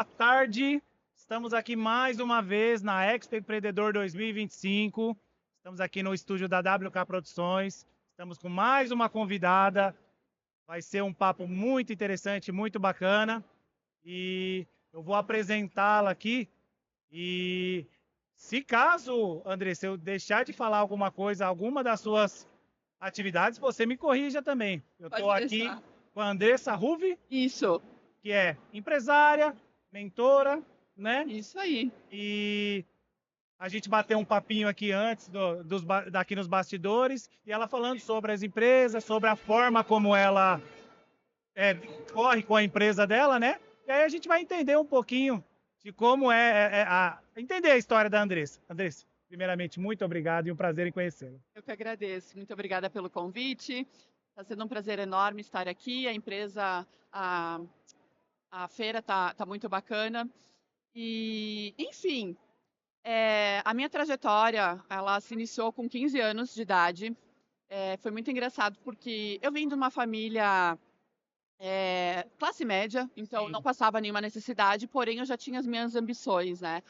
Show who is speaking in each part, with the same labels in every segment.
Speaker 1: boa tarde. Estamos aqui mais uma vez na Expo Empreendedor 2025. Estamos aqui no estúdio da WK Produções. Estamos com mais uma convidada. Vai ser um papo muito interessante, muito bacana. E eu vou apresentá-la aqui. E se caso, Andressa, eu deixar de falar alguma coisa, alguma das suas atividades, você me corrija também. Eu
Speaker 2: Pode
Speaker 1: estou aqui
Speaker 2: deixar.
Speaker 1: com a Andressa Ruvi,
Speaker 2: Isso,
Speaker 1: que é empresária, mentora, né?
Speaker 2: isso aí.
Speaker 1: E a gente bateu um papinho aqui antes daqui nos bastidores, e ela falando sobre as empresas, sobre a forma como ela corre com a empresa dela, né? E aí a gente vai entender um pouquinho de como entender a história da Andressa. Andressa, primeiramente, muito obrigado e um prazer em conhecê-la.
Speaker 2: Eu que agradeço. Muito obrigada pelo convite. Está sendo um prazer enorme estar aqui. A empresa, a feira tá muito bacana. E, enfim, a minha trajetória, ela se iniciou com 15 anos de idade. Foi muito engraçado porque eu vim de uma família classe média, então não
Speaker 1: Sim.
Speaker 2: passava nenhuma necessidade, porém eu já tinha as minhas ambições, né?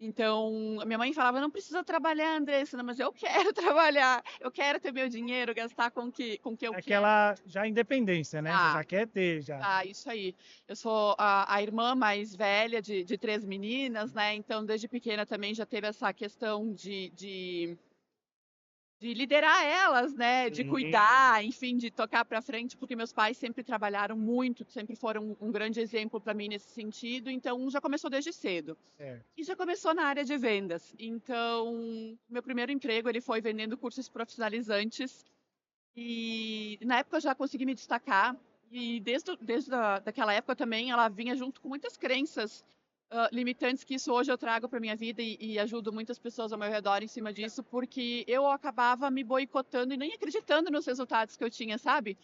Speaker 2: Então, a minha mãe falava, não precisa trabalhar, Andressa, não, mas eu quero trabalhar, eu quero ter meu dinheiro, gastar com o que eu quero.
Speaker 1: Aquela já independência, né? Você
Speaker 2: Ah,
Speaker 1: já quer ter, já.
Speaker 2: isso aí. Eu sou a irmã mais velha de três meninas, né? Então, desde pequena também já teve essa questão de liderar elas, né, de
Speaker 1: Sim.
Speaker 2: cuidar, enfim, de tocar para frente, porque meus pais sempre trabalharam muito, sempre foram um grande exemplo para mim nesse sentido, então já começou desde cedo.
Speaker 1: É.
Speaker 2: E já começou na área de vendas. Então, meu primeiro emprego ele foi vendendo cursos profissionalizantes e na época eu já consegui me destacar e daquela época também ela vinha junto com muitas crenças limitantes que isso hoje eu trago para minha vida e ajudo muitas pessoas ao meu redor em cima disso, porque eu acabava me boicotando e nem acreditando nos resultados que eu tinha, sabe?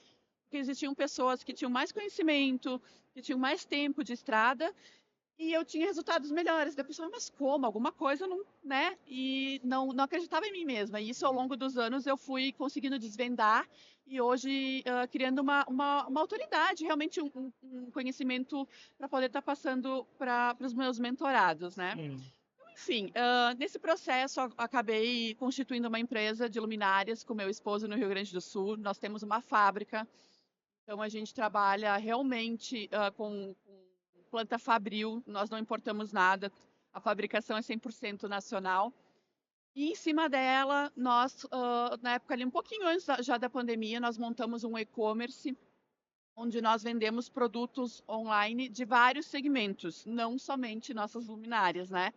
Speaker 2: Porque existiam pessoas que tinham mais conhecimento, que tinham mais tempo de estrada e eu tinha resultados melhores. Da pessoa, mas como? Alguma coisa não, né? E não acreditava em mim mesma. E isso ao longo dos anos eu fui conseguindo desvendar e hoje criando uma autoridade, realmente um conhecimento para poder estar passando para os meus mentorados, né?
Speaker 1: Sim.
Speaker 2: Enfim, nesse processo acabei constituindo uma empresa de luminárias com meu esposo no Rio Grande do Sul. Nós temos uma fábrica, então a gente trabalha realmente com planta fabril, nós não importamos nada, a fabricação é 100% nacional. E em cima dela, nós, na época ali, um pouquinho antes já da pandemia, nós montamos um e-commerce, onde nós vendemos produtos online de vários segmentos, não somente nossas luminárias, né?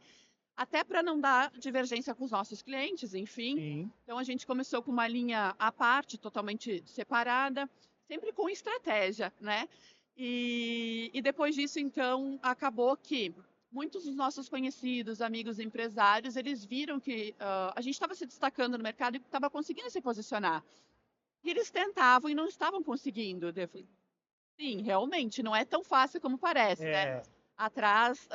Speaker 2: Até para não dar divergência com os nossos clientes, enfim.
Speaker 1: Sim.
Speaker 2: Então a gente começou com uma linha à parte, totalmente separada, sempre com estratégia, né? E depois disso, então, acabou que muitos dos nossos conhecidos, amigos empresários, eles viram que a gente estava se destacando no mercado e estava conseguindo se posicionar. E eles tentavam e não estavam conseguindo. Sim, realmente, não é tão fácil como parece, né?
Speaker 1: É,
Speaker 2: Atrás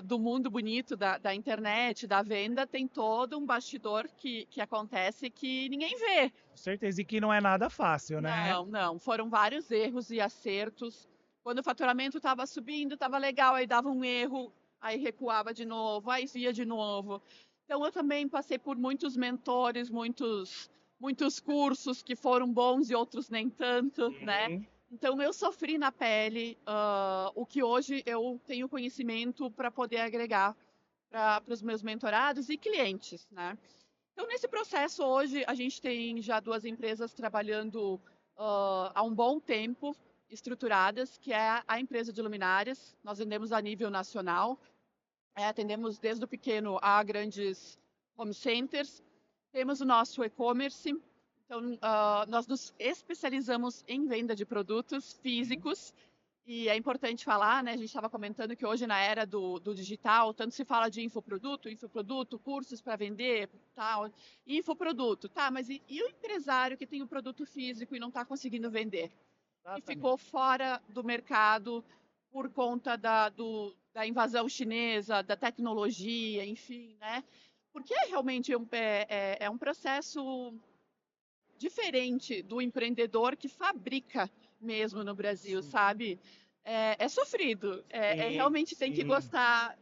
Speaker 2: do mundo bonito da internet, da venda, tem todo um bastidor que acontece que ninguém vê.
Speaker 1: com certeza. E que não é nada fácil, né?
Speaker 2: Não, não. Foram vários erros e acertos. Quando o faturamento estava subindo, estava legal, aí dava um erro, aí recuava de novo, aí ia de novo. Então, eu também passei por muitos mentores, muitos cursos que foram bons e outros nem tanto, né?
Speaker 1: Sim.
Speaker 2: Então, eu sofri na pele o que hoje eu tenho conhecimento para poder agregar para os meus mentorados e clientes, né? Então, nesse processo, hoje, a gente tem já duas empresas trabalhando há um bom tempo, estruturadas, que é a empresa de luminárias. Nós vendemos a nível nacional, atendemos desde o pequeno a grandes home centers. Temos o nosso e-commerce. Então, nós nos especializamos em venda de produtos
Speaker 1: Sim.
Speaker 2: físicos e é importante falar, né? A gente estava comentando que hoje, na era do digital, tanto se fala de infoproduto, cursos para vender, tal, infoproduto, tá? Mas e o empresário que tem o produto físico e não está conseguindo vender? Que
Speaker 1: Exatamente.
Speaker 2: ficou fora do mercado por conta da invasão chinesa, da tecnologia, enfim, né? Porque realmente é um processo diferente do empreendedor que fabrica mesmo no Brasil,
Speaker 1: Sim.
Speaker 2: sabe? é sofrido.
Speaker 1: Sim,
Speaker 2: Realmente tem que
Speaker 1: sim.
Speaker 2: gostar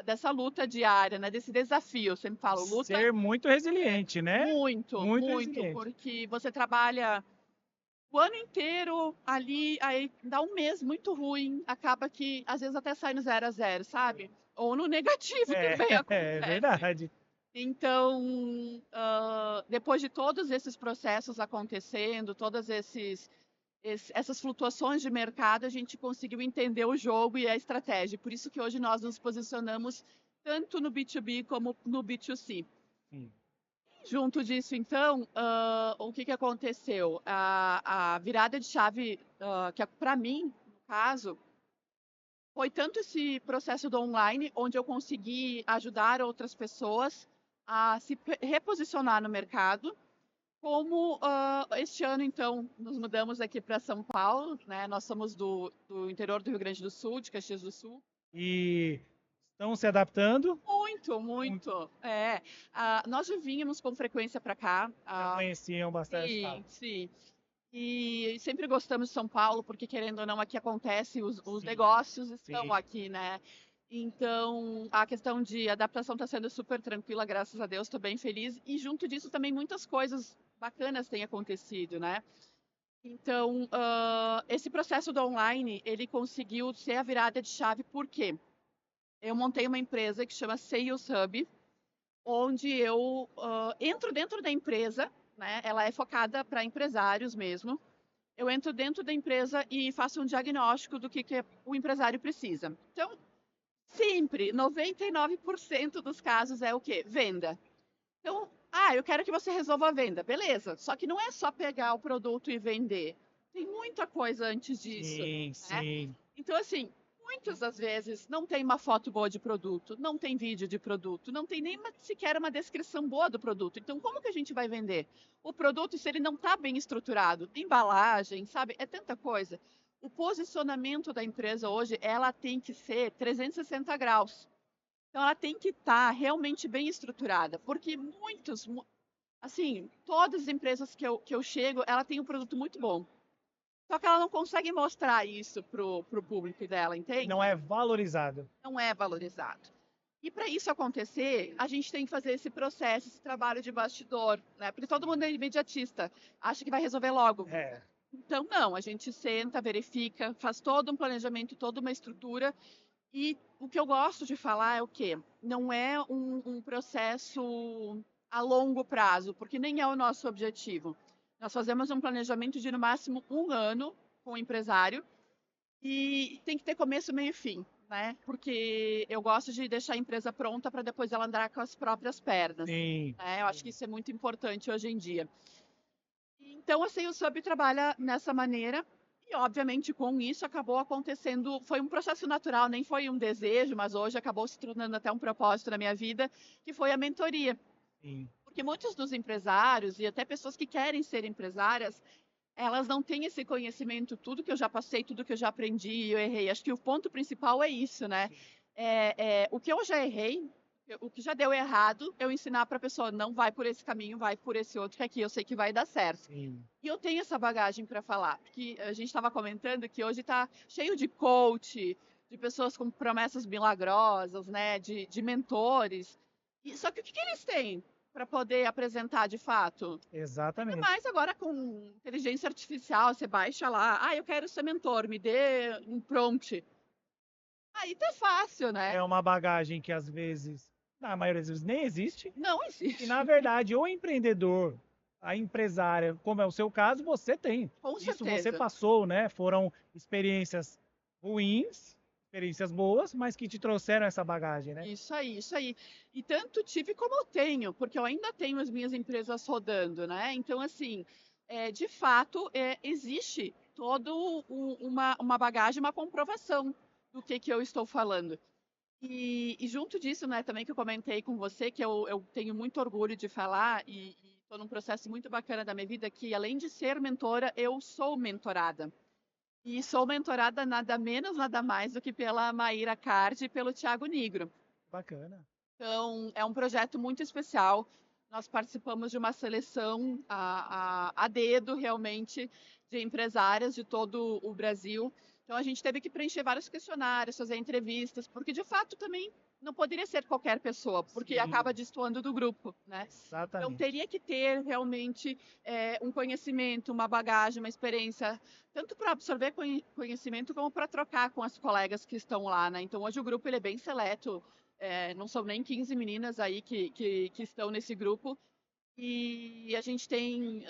Speaker 2: dessa luta diária, né? Desse desafio. Eu sempre
Speaker 1: E
Speaker 2: falo, luta
Speaker 1: ser muito resiliente, né?
Speaker 2: muito,
Speaker 1: Muito
Speaker 2: muito,
Speaker 1: resiliente.
Speaker 2: porque você trabalha o ano inteiro ali, aí dá um mês muito ruim, acaba que às vezes até sai no 0 a 0, sabe? Ou no negativo
Speaker 1: É,
Speaker 2: também
Speaker 1: é
Speaker 2: acontece.
Speaker 1: verdade.
Speaker 2: Então, depois de todos esses processos acontecendo, essas flutuações de mercado, a gente conseguiu entender o jogo e a estratégia. Por isso que hoje nós nos posicionamos tanto no B2B como no B2C.
Speaker 1: Sim.
Speaker 2: Junto disso, então, o que aconteceu? A virada de chave, que para mim, no caso, foi tanto esse processo do online, onde eu consegui ajudar outras pessoas a se reposicionar no mercado, como este ano, então, nos mudamos aqui para São Paulo, né? Nós somos do interior do Rio Grande do Sul, de Caxias do Sul.
Speaker 1: E estão se adaptando?
Speaker 2: Muito,
Speaker 1: Muito.
Speaker 2: muito. Nós já vínhamos com frequência para cá.
Speaker 1: Já conheciam bastante o
Speaker 2: Sim,
Speaker 1: estado.
Speaker 2: sim. E sempre gostamos de São Paulo, porque querendo ou não, aqui acontece, os
Speaker 1: Sim,
Speaker 2: negócios estão
Speaker 1: sim,
Speaker 2: aqui, né? Então, a questão de adaptação está sendo super tranquila, graças a Deus, estou bem feliz. E junto disso também muitas coisas bacanas têm acontecido, né? Então, esse processo do online, ele conseguiu ser a virada de chave, por quê? Eu montei uma empresa que chama Sales Hub, onde eu entro dentro da empresa, né? Ela é focada para empresários mesmo. Eu entro dentro da empresa e faço um diagnóstico do que o empresário precisa. Então, sempre, 99% dos casos é o quê? Venda. Então, eu quero que você resolva a venda. Beleza. Só que não é só pegar o produto e vender. Tem muita coisa antes disso,
Speaker 1: sim,
Speaker 2: né?
Speaker 1: sim.
Speaker 2: Então, assim, muitas das vezes não tem uma foto boa de produto, não tem vídeo de produto, não tem nem sequer uma descrição boa do produto. Então, como que a gente vai vender o produto se ele não está bem estruturado? Embalagem, sabe? É tanta coisa. O posicionamento da empresa hoje, ela tem que ser 360 graus. Então, ela tem que estar realmente bem estruturada, porque assim, todas as empresas que eu chego, ela tem um produto muito bom. Só que ela não consegue mostrar isso pro público dela,
Speaker 1: Não
Speaker 2: entende?
Speaker 1: é valorizado.
Speaker 2: Não é valorizado. E para isso acontecer, a gente tem que fazer esse processo, esse trabalho de bastidor, né? Porque todo mundo é imediatista, acha que vai resolver logo.
Speaker 1: É,
Speaker 2: Então, não, a gente senta, verifica, faz todo um planejamento, toda uma estrutura. E o que eu gosto de falar é o quê? Não é um processo a longo prazo, porque nem é o nosso objetivo. Nós fazemos um planejamento de no máximo um ano com o empresário e tem que ter começo, meio e fim, né? Porque eu gosto de deixar a empresa pronta para depois ela andar com as próprias pernas.
Speaker 1: sim,
Speaker 2: Né? Eu acho que
Speaker 1: sim.
Speaker 2: isso é muito importante hoje em dia. Então, assim, o Sub trabalha nessa maneira e, obviamente, com isso acabou acontecendo, foi um processo natural, nem foi um desejo, mas hoje acabou se tornando até um propósito na minha vida, que foi a mentoria.
Speaker 1: Sim.
Speaker 2: Porque muitos dos empresários e até pessoas que querem ser empresárias, elas não têm esse conhecimento, tudo que eu já passei, tudo que eu já aprendi e eu errei. Acho que o ponto principal é isso, né?
Speaker 1: Sim.
Speaker 2: O que eu já errei, o que já deu errado, eu ensinar para a pessoa, não vai por esse caminho, vai por esse outro, que aqui eu sei que vai dar certo.
Speaker 1: Sim.
Speaker 2: E eu tenho essa bagagem para falar, porque a gente estava comentando que hoje está cheio de coach, de pessoas com promessas milagrosas, né, de mentores. Só que o que eles têm para poder apresentar de fato? Ainda
Speaker 1: Exatamente.
Speaker 2: mais agora com inteligência artificial, você baixa lá, eu quero ser mentor, me dê um prompt. Aí tá fácil, né?
Speaker 1: É uma bagagem que às vezes, na maioria das vezes, nem existe.
Speaker 2: Não
Speaker 1: E na
Speaker 2: existe.
Speaker 1: verdade, o empreendedor, a empresária, como é o seu caso, você tem.
Speaker 2: Com
Speaker 1: Isso você
Speaker 2: certeza.
Speaker 1: passou, né? Foram experiências ruins, experiências boas, mas que te trouxeram essa bagagem, né?
Speaker 2: Isso aí, isso aí. E tanto tive como eu tenho, porque eu ainda tenho as minhas empresas rodando, né? Então, assim, de fato, existe todo uma bagagem, uma comprovação do que eu estou falando. E junto disso, né, também que eu comentei com você, que eu tenho muito orgulho de falar e estou num processo muito bacana da minha vida, que além de ser mentora, eu sou mentorada. E sou mentorada nada menos, nada mais do que pela Maíra Card e pelo Thiago Nigro.
Speaker 1: Bacana.
Speaker 2: Então, é um projeto muito especial. nós participamos de uma seleção a dedo, realmente, de empresárias de todo o Brasil. Então, a gente teve que preencher vários questionários, fazer entrevistas, porque, de fato, também não poderia ser qualquer pessoa, porque
Speaker 1: Sim,
Speaker 2: acaba destoando do grupo, né? Então,
Speaker 1: exatamente.
Speaker 2: teria que ter realmente um conhecimento, uma bagagem, uma experiência, tanto para absorver conhecimento como para trocar com as colegas que estão lá, né? Então, hoje o grupo ele é bem seleto, não são nem 15 meninas aí que estão nesse grupo, e a gente tem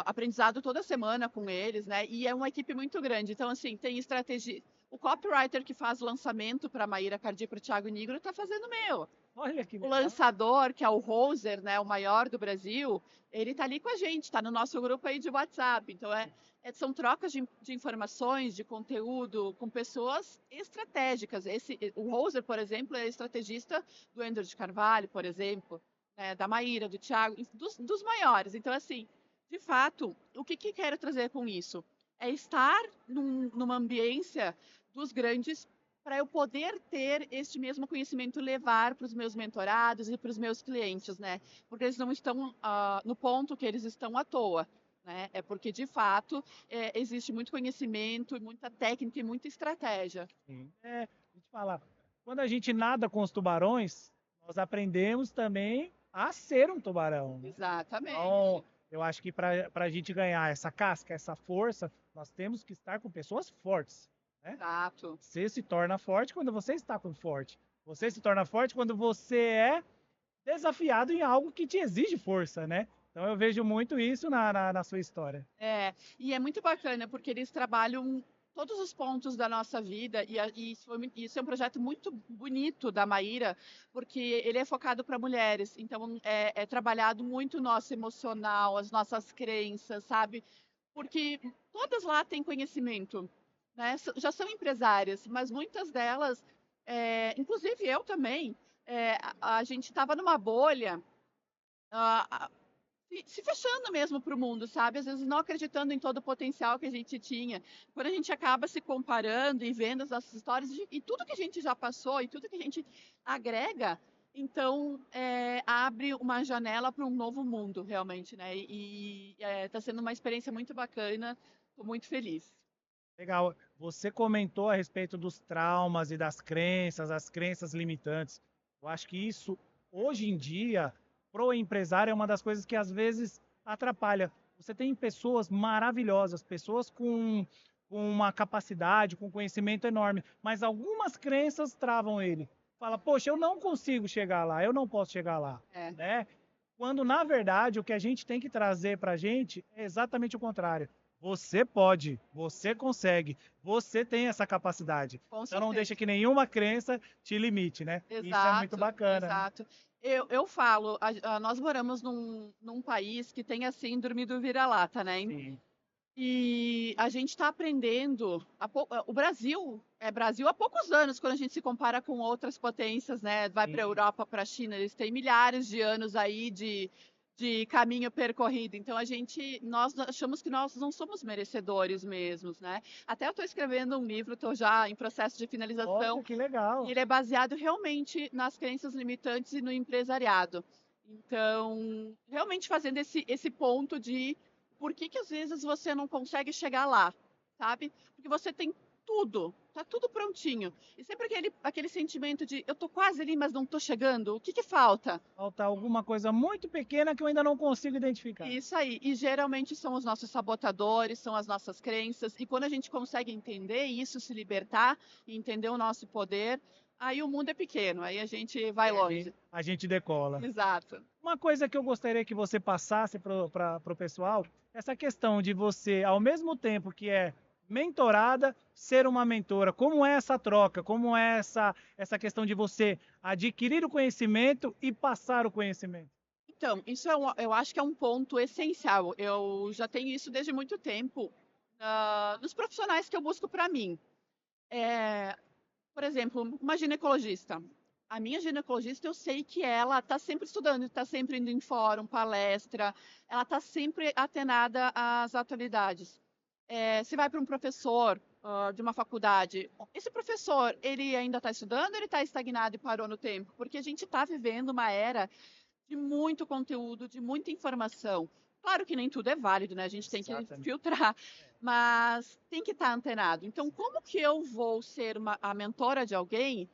Speaker 2: aprendizado toda semana com eles, né? E é uma equipe muito grande. Então, assim, tem estratégia. O copywriter que faz lançamento para a Maíra Cardi e para o Thiago Nigro está fazendo meu.
Speaker 1: Olha que
Speaker 2: O
Speaker 1: legal.
Speaker 2: lançador, que é o Roser, né, o maior do Brasil, ele está ali com a gente, está no nosso grupo aí de WhatsApp. Então, são trocas de informações, de conteúdo com pessoas estratégicas. O Roser, por exemplo, é estrategista do Ender de Carvalho, por exemplo, né, da Maíra, do Thiago, dos maiores. Então, assim, de fato, o que quero trazer com isso? É estar numa ambiência dos grandes para eu poder ter este mesmo conhecimento levar para os meus mentorados e para os meus clientes, né? Porque eles não estão no ponto que eles estão à toa, né? É porque, de fato, existe muito conhecimento, muita técnica e muita estratégia.
Speaker 1: Sim. A gente fala, quando a gente nada com os tubarões, nós aprendemos também a ser um tubarão, né?
Speaker 2: Exatamente.
Speaker 1: Então, eu acho que para a gente ganhar essa casca, essa força, nós temos que estar com pessoas fortes, né?
Speaker 2: Exato.
Speaker 1: Você se torna forte quando você está com forte. Você se torna forte quando você é desafiado em algo que te exige força, né? Então eu vejo muito isso na sua história.
Speaker 2: E é muito bacana, porque eles trabalham todos os pontos da nossa vida, e isso é um projeto muito bonito da Maíra, porque ele é focado para mulheres, então é trabalhado muito o nosso emocional, as nossas crenças, sabe? Porque todas lá têm conhecimento, né? Já são empresárias, mas muitas delas, inclusive eu também, a gente estava numa bolha, ah, se fechando mesmo para o mundo, sabe? Às vezes não acreditando em todo o potencial que a gente tinha. Quando a gente acaba se comparando e vendo as nossas histórias e tudo que a gente já passou e tudo que a gente agrega, então abre uma janela para um novo mundo, realmente, né? E está sendo uma experiência muito bacana. Estou muito feliz.
Speaker 1: Legal. Você comentou a respeito dos traumas e das crenças, as crenças limitantes. Eu acho que isso, hoje em dia, pro empresário, é uma das coisas que às vezes atrapalha. Você tem pessoas maravilhosas, pessoas com uma capacidade, com conhecimento enorme, mas algumas crenças travam ele. Fala, poxa, eu não consigo chegar lá, eu não posso chegar lá,
Speaker 2: É,
Speaker 1: né? Quando, na verdade, o que a gente tem que trazer para a gente é exatamente o contrário. Você pode, você consegue, você tem essa capacidade.
Speaker 2: com
Speaker 1: Então não deixa
Speaker 2: certeza.
Speaker 1: que nenhuma crença te limite, né? Isso é muito
Speaker 2: Exato,
Speaker 1: bacana, né?
Speaker 2: exato. Eu falo, nós moramos num país que tem a síndrome do vira-lata, né?
Speaker 1: Sim.
Speaker 2: E a gente está aprendendo. O Brasil é Brasil há poucos anos, quando a gente se compara com outras potências, né? Vai para a
Speaker 1: Sim.
Speaker 2: Europa, para a China, eles têm milhares de anos aí de caminho percorrido. Então nós achamos que nós não somos merecedores mesmos, né? Até eu estou escrevendo um livro, estou já em processo de finalização,
Speaker 1: Olha que
Speaker 2: e
Speaker 1: legal.
Speaker 2: ele é baseado realmente nas crenças limitantes e no empresariado. Então, realmente fazendo esse ponto de por que às vezes você não consegue chegar lá, sabe? Porque você tem tudo, tá tudo prontinho. E sempre aquele sentimento de eu tô quase ali, mas não tô chegando. O que falta?
Speaker 1: Falta alguma coisa muito pequena que eu ainda não consigo identificar.
Speaker 2: Isso aí. E geralmente são os nossos sabotadores, são as nossas crenças. E quando a gente consegue entender isso, se libertar e entender o nosso poder, aí o mundo é pequeno, aí a gente vai longe.
Speaker 1: A gente decola.
Speaker 2: Exato.
Speaker 1: Uma coisa que eu gostaria que você passasse para o pessoal, essa questão de você, ao mesmo tempo que é mentorada, ser uma mentora. Como é essa troca? Como é essa questão de você adquirir o conhecimento e passar o conhecimento?
Speaker 2: Então, isso eu acho que é um ponto essencial. Eu já tenho isso desde muito tempo, nos profissionais que eu busco para mim. Eh, por exemplo, uma ginecologista. A minha ginecologista, eu sei que ela está sempre estudando, está sempre indo em fórum, palestra, ela está sempre atenada às atualidades. Se vai para um professor de uma faculdade, esse professor, ele ainda está estudando, ele está estagnado e parou no tempo? Porque a gente está vivendo uma era de muito conteúdo, de muita informação. Claro que nem tudo é válido, né? A gente tem que
Speaker 1: Exatamente.
Speaker 2: filtrar, mas tem que estar antenado. Então, como que eu vou ser a mentora de alguém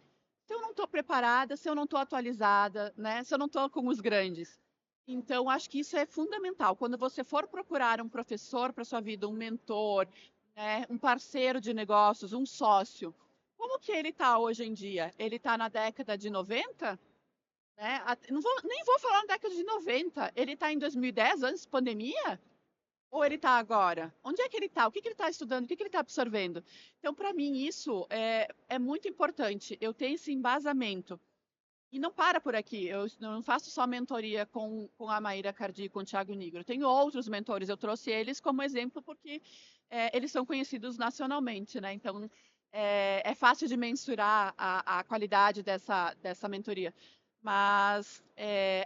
Speaker 2: se eu não estou preparada, se eu não estou atualizada, né? Se eu não estou com os grandes? Então, acho que isso é fundamental. Quando você for procurar um professor para sua vida, um mentor, né, um parceiro de negócios, um sócio, como que ele está hoje em dia? Ele está na década de 90? Né? Nem vou falar na década de 90. Ele está em 2010, antes da pandemia? Ou ele está agora? Onde é que ele está? O que ele está estudando? O que ele está absorvendo? Então, para mim, isso é muito importante. Eu tenho esse embasamento. E não para por aqui. Eu não faço só mentoria com a Maíra Cardi e com o Thiago Nigro. Eu tenho outros mentores. Eu trouxe eles como exemplo porque eles são conhecidos nacionalmente, né? Então, é fácil de mensurar a qualidade dessa mentoria. Mas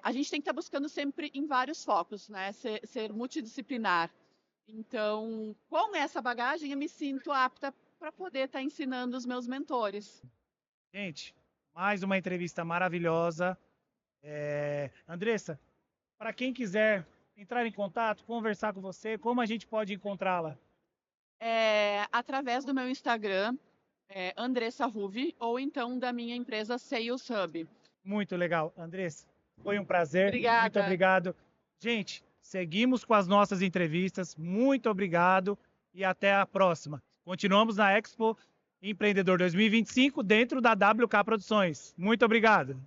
Speaker 2: a gente tem que estar buscando sempre em vários focos, né? Ser multidisciplinar. Então, com essa bagagem, eu me sinto apta para poder estar ensinando os meus mentores.
Speaker 1: Gente, mais uma entrevista maravilhosa. Andressa, para quem quiser entrar em contato, conversar com você, como a gente pode encontrá-la?
Speaker 2: Através do meu Instagram, Andressa Ruvi, ou então da minha empresa Sales Hub.
Speaker 1: Muito legal. Andressa, foi um prazer. Muito
Speaker 2: Obrigada.
Speaker 1: obrigado. Gente, seguimos com as nossas entrevistas. Muito obrigado e até a próxima. Continuamos na Expo Empreendedor 2025 dentro da WK Produções. Muito obrigado.